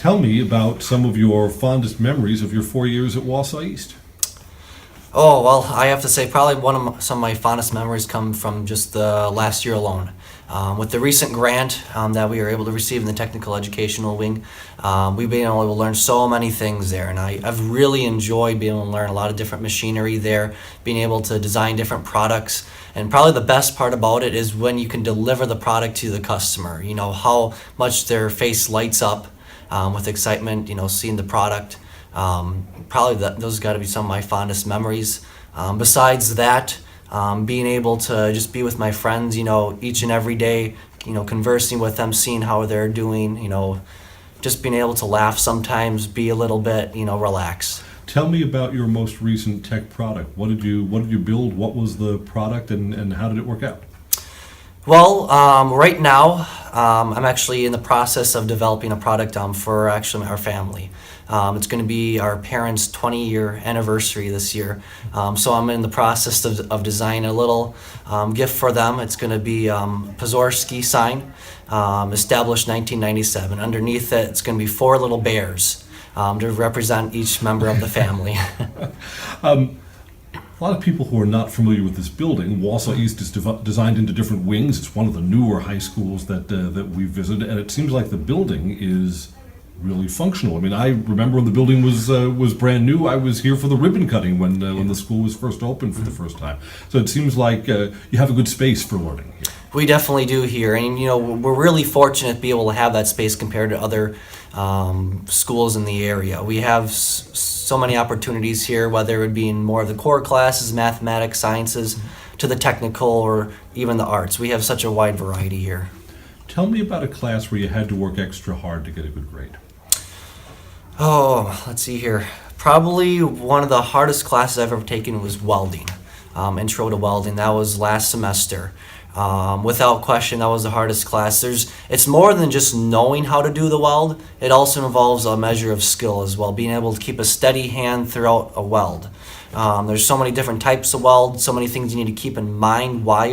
Tell me about some of your fondest memories of your 4 years at Wausau East. Oh, well, I have to say probably some of my fondest memories come from just the last year alone. With the recent grant that we were able to receive in the technical educational wing, we've been able to learn so many things there, and I've really enjoyed being able to learn a lot of different machinery there, being able to design different products, and probably the best part about it is when you can deliver the product to the customer, you know, how much their face lights up with excitement, you know, seeing the product. Those got to be some of my fondest memories. Besides that, being able to just be with my friends, you know, each and every day, you know, conversing with them, seeing how they're doing, you know, just being able to laugh sometimes, be a little bit, you know, relax. Tell me about your most recent tech product. What did you build? What was the product, and how did it work out? Well, right now, I'm actually in the process of developing a product for actually our family. It's going to be our parents' 20-year anniversary this year. So I'm in the process of designing a little gift for them. It's going to be Pozorski sign, established 1997. Underneath it, it's going to be 4 little bears to represent each member of the family. A lot of people who are not familiar with this building, Wausau East is designed into different wings. It's one of the newer high schools that we visited, and it seems like the building is really functional. I mean, I remember when the building was brand new. I was here for the ribbon cutting when the school was first opened for the first time. So it seems like you have a good space for learning here. We definitely do here, and you know, we're really fortunate to be able to have that space compared to other schools in the area. We have so many opportunities here, whether it be in more of the core classes, mathematics, sciences, to the technical or even the arts. We have such a wide variety here. Tell me about a class where you had to work extra hard to get a good grade. Oh, let's see here. Probably one of the hardest classes I've ever taken was welding. Intro to welding. That was last semester. Without question, that was the hardest class. It's more than just knowing how to do the weld. It also involves a measure of skill as well, being able to keep a steady hand throughout a weld. There's so many different types of weld, so many things you need to keep in mind while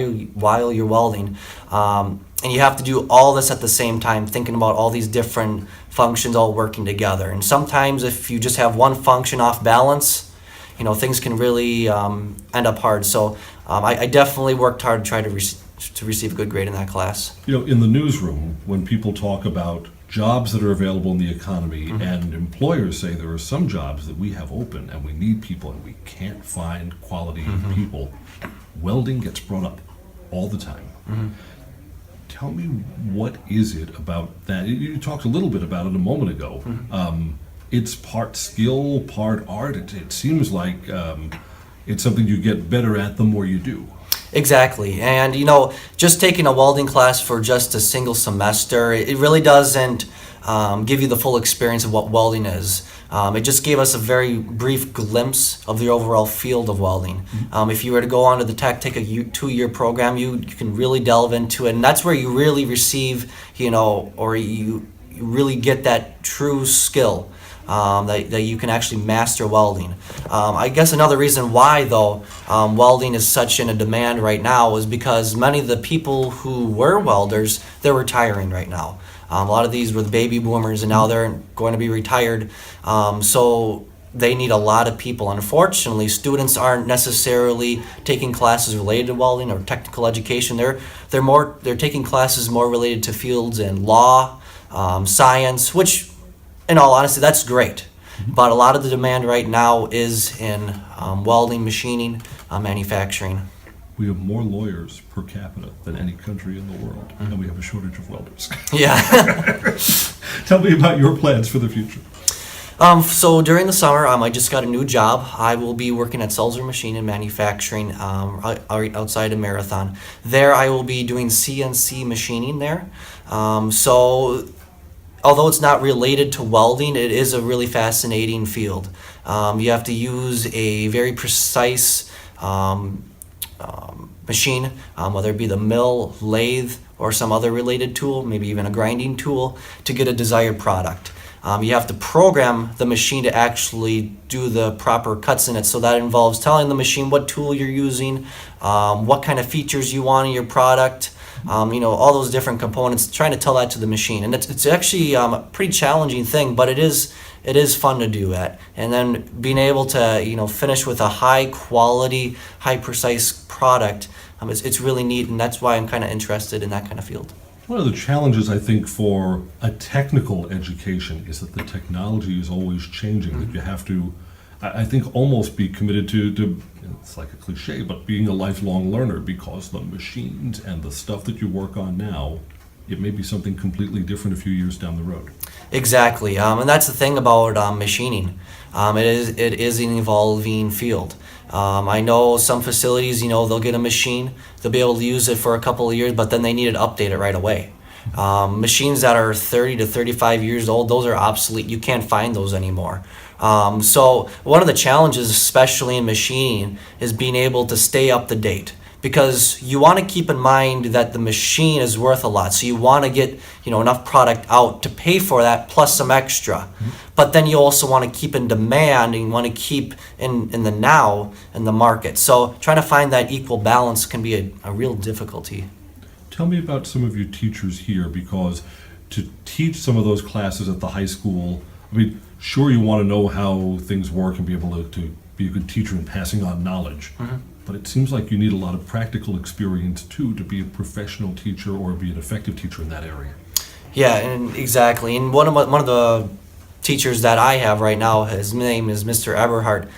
you're welding. And you have to do all this at the same time, thinking about all these different functions all working together. And sometimes if you just have one function off balance, you know, things can really end up hard. So I definitely worked hard to try to receive a good grade in that class. You know, in the newsroom, when people talk about jobs that are available in the economy, and employers say there are some jobs that we have open and we need people and we can't find quality people, welding gets brought up all the time. Tell me, what is it about that? You talked a little bit about it a moment ago. It's part skill, part art. It seems like it's something you get better at the more you do. Exactly. And, you know, just taking a welding class for just a single semester, it really doesn't give you the full experience of what welding is. It just gave us a very brief glimpse of the overall field of welding. If you were to go on to the tech, take a 2-year program, you can really delve into it. And that's where you really receive, you know, or you really get that true skill. That you can actually master welding. I guess another reason why, though, welding is such in a demand right now is because many of the people who were welders, they're retiring right now. A lot of these were the baby boomers, and now they're going to be retired. So they need a lot of people. Unfortunately, students aren't necessarily taking classes related to welding or technical education. They're taking classes more related to fields in law, science, which, in all honesty, that's great. But a lot of the demand right now is in welding, machining, manufacturing. We have more lawyers per capita than any country in the world, and we have a shortage of welders. Yeah. Tell me about your plans for the future. So during the summer, I just got a new job. I will be working at Sulzer Machine and Manufacturing outside of Marathon. There I will be doing CNC machining there. So although it's not related to welding, it is a really fascinating field. You have to use a very precise machine, whether it be the mill, lathe, or some other related tool, maybe even a grinding tool, to get a desired product. You have to program the machine to actually do the proper cuts in it. So that involves telling the machine what tool you're using, what kind of features you want in your product, all those different components, trying to tell that to the machine. And it's actually a pretty challenging thing, but it is fun to do it. And then being able to, finish with a high quality, high precise product, it's really neat, and that's why I'm kind of interested in that kind of field. One of the challenges, I think, for a technical education is that the technology is always changing, that you have to, I think, almost be committed to, it's like a cliche, but being a lifelong learner, because the machines and the stuff that you work on now, it may be something completely different a few years down the road. Exactly, and that's the thing about machining. It is an evolving field. I know some facilities, they'll get a machine, they'll be able to use it for a couple of years, but then they need to update it right away. Machines that are 30 to 35 years old, those are obsolete. You can't find those anymore. So one of the challenges, especially in machining, is being able to stay up to date. Because you want to keep in mind that the machine is worth a lot, so you want to get enough product out to pay for that plus some extra. But then you also want to keep in demand, and you want to keep in the now in the market. So trying to find that equal balance can be a real difficulty. Tell me about some of your teachers here, because to teach some of those classes at the high school, I mean, sure, you want to know how things work and be able to be a good teacher in passing on knowledge. But it seems like you need a lot of practical experience too to be a professional teacher or be an effective teacher in that area. Yeah, and exactly. And one of the teachers that I have right now, his name is Mr. Eberhardt.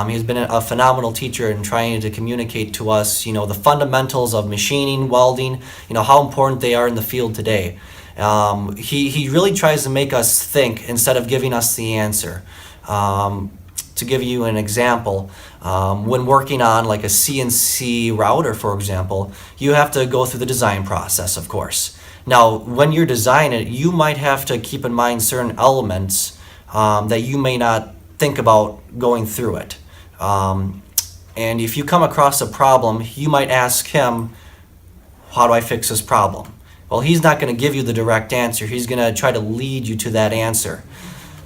He's been a phenomenal teacher in trying to communicate to us, the fundamentals of machining, welding, how important they are in the field today. He really tries to make us think instead of giving us the answer. To give you an example, when working on like a CNC router, for example, you have to go through the design process, of course. Now, when you're designing it, you might have to keep in mind certain elements that you may not think about going through it. And if you come across a problem, you might ask him, how do I fix this problem? Well, he's not going to give you the direct answer. He's going to try to lead you to that answer.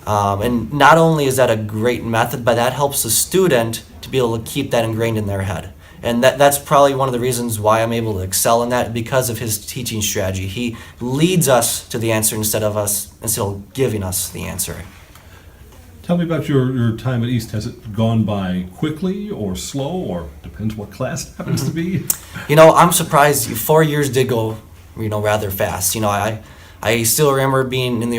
And not only is that a great method, but that helps the student to be able to keep that ingrained in their head. And that's probably one of the reasons why I'm able to excel in that, because of his teaching strategy. He leads us to the answer instead of giving us the answer. Tell me about your time at East. Has it gone by quickly or slow, or depends what class it happens to be? I'm surprised 4 years did go, rather fast. I still remember being in the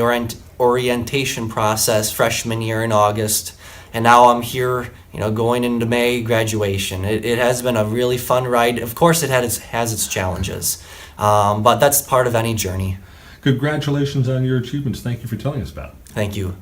orientation process freshman year in August, and now I'm here, going into May graduation. It has been a really fun ride. Of course, it has its challenges, but that's part of any journey. Congratulations on your achievements. Thank you for telling us about it. Thank you.